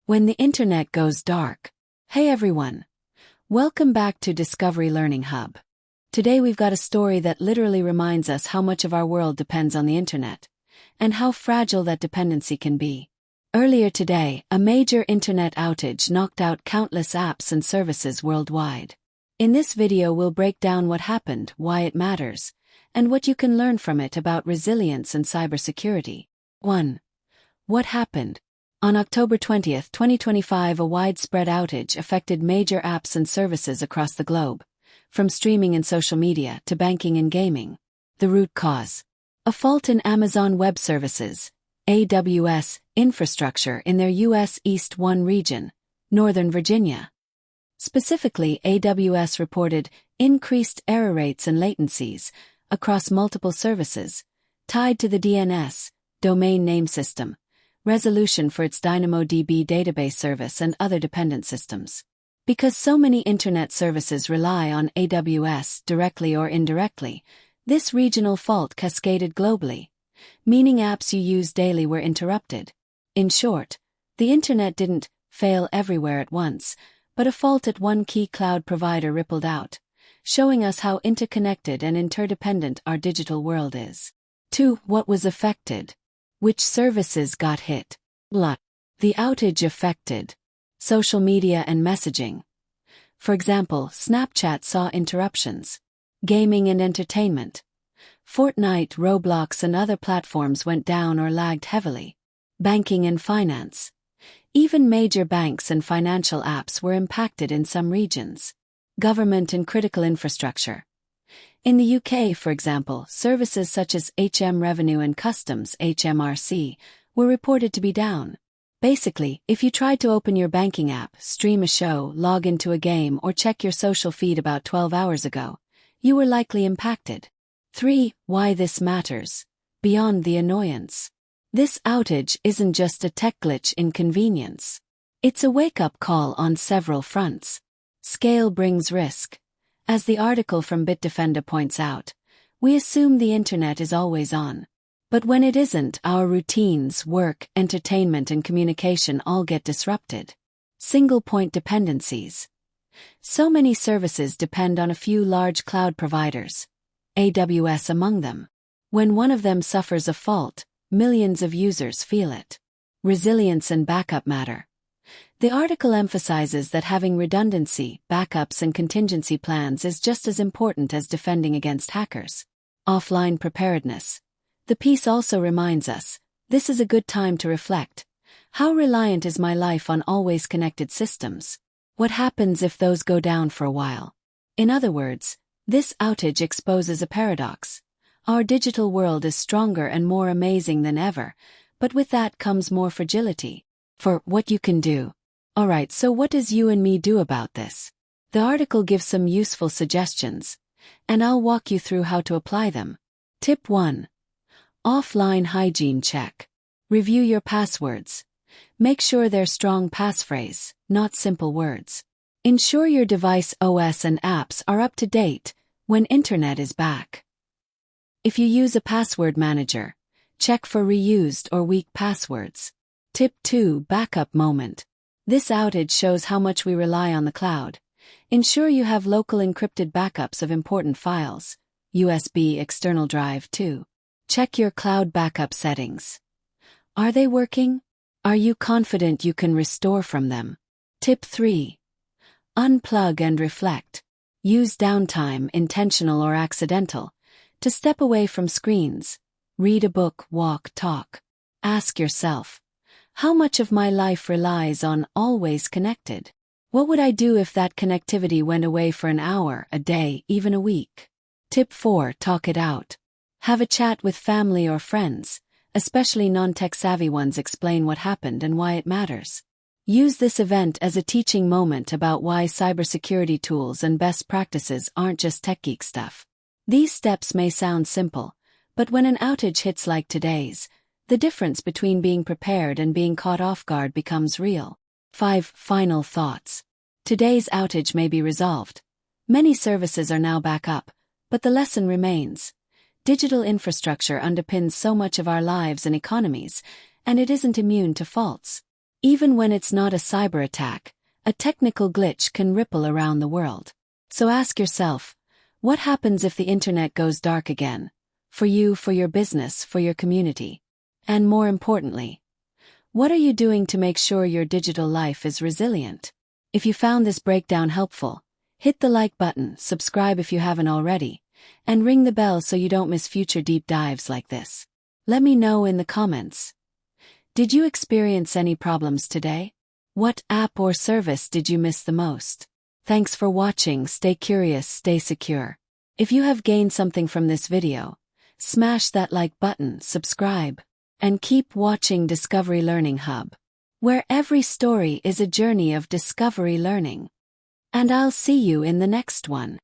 When the internet goes dark. Hey everyone. Welcome back to Discovery Learning Hub. Today we've got a story that literally reminds us how much of our world depends on the internet, and how fragile that dependency can be. Earlier today, a major internet outage knocked out countless apps and services worldwide. In this video we'll break down what happened, why it matters, and what you can learn from it about resilience and cybersecurity. 1. What happened? On October 20, 2025, a widespread outage affected major apps and services across the globe, from streaming and social media to banking and gaming. The root cause: a fault in Amazon Web Services, AWS, infrastructure in their U.S. East 1 region, Northern Virginia. Specifically, AWS reported increased error rates and latencies across multiple services, tied to the DNS, domain name system, resolution for its DynamoDB database service and other dependent systems. Because so many internet services rely on AWS directly or indirectly, this regional fault cascaded globally, meaning apps you use daily were interrupted. In short, the internet didn't fail everywhere at once, but a fault at one key cloud provider rippled out, showing us how interconnected and interdependent our digital world is. 2. What was affected? Which services got hit? The outage affected social media and messaging. For example, Snapchat saw interruptions. Gaming and entertainment. Fortnite, Roblox and other platforms went down or lagged heavily. Banking and finance. Even major banks and financial apps were impacted in some regions. Government and critical infrastructure. In the UK, for example, services such as HM Revenue and Customs (HMRC) were reported to be down. Basically, if you tried to open your banking app, stream a show, log into a game, or check your social feed about 12 hours ago, you were likely impacted. 3. Why this matters? Beyond the annoyance. This outage isn't just a tech glitch inconvenience. It's a wake-up call on several fronts. Scale brings risk. As the article from Bitdefender points out, we assume the internet is always on. But when it isn't, our routines, work, entertainment and communication all get disrupted. Single-point dependencies. So many services depend on a few large cloud providers, AWS among them. When one of them suffers a fault, millions of users feel it. Resilience and backup matter. The article emphasizes that having redundancy, backups and contingency plans is just as important as defending against hackers. Offline preparedness. The piece also reminds us, this is a good time to reflect. How reliant is my life on always connected systems? What happens if those go down for a while? In other words, this outage exposes a paradox. Our digital world is stronger and more amazing than ever, but with that comes more fragility. For what you can do. Alright, so what does you and me do about this? The article gives some useful suggestions, and I'll walk you through how to apply them. Tip 1. Offline hygiene check. Review your passwords. Make sure they're strong passphrase, not simple words. Ensure your device OS and apps are up to date when internet is back. If you use a password manager, check for reused or weak passwords. Tip 2. Backup moment. This outage shows how much we rely on the cloud. Ensure you have local encrypted backups of important files, USB external drive too. Check your cloud backup settings. Are they working? Are you confident you can restore from them? Tip 3. Unplug and reflect. Use downtime, intentional or accidental, to step away from screens. Read a book, walk, talk. Ask yourself, how much of my life relies on always connected? What would I do if that connectivity went away for an hour, a day, even a week? Tip 4. Talk it out. Have a chat with family or friends, especially non-tech-savvy ones. Explain what happened and why it matters. Use this event as a teaching moment about why cybersecurity tools and best practices aren't just tech geek stuff. These steps may sound simple, but when an outage hits like today's, the difference between being prepared and being caught off guard becomes real. 5. Final thoughts. Today's outage may be resolved. Many services are now back up, but the lesson remains. Digital infrastructure underpins so much of our lives and economies, and it isn't immune to faults. Even when it's not a cyber attack, a technical glitch can ripple around the world. So ask yourself, what happens if the internet goes dark again? For you, for your business, for your community. And more importantly, what are you doing to make sure your digital life is resilient? If you found this breakdown helpful, hit the like button, subscribe if you haven't already, and ring the bell so you don't miss future deep dives like this. Let me know in the comments. Did you experience any problems today? What app or service did you miss the most? Thanks for watching. Stay curious, stay secure. If you have gained something from this video, smash that like button, subscribe, and keep watching Discovery Learning Hub, where every story is a journey of discovery learning. And I'll see you in the next one.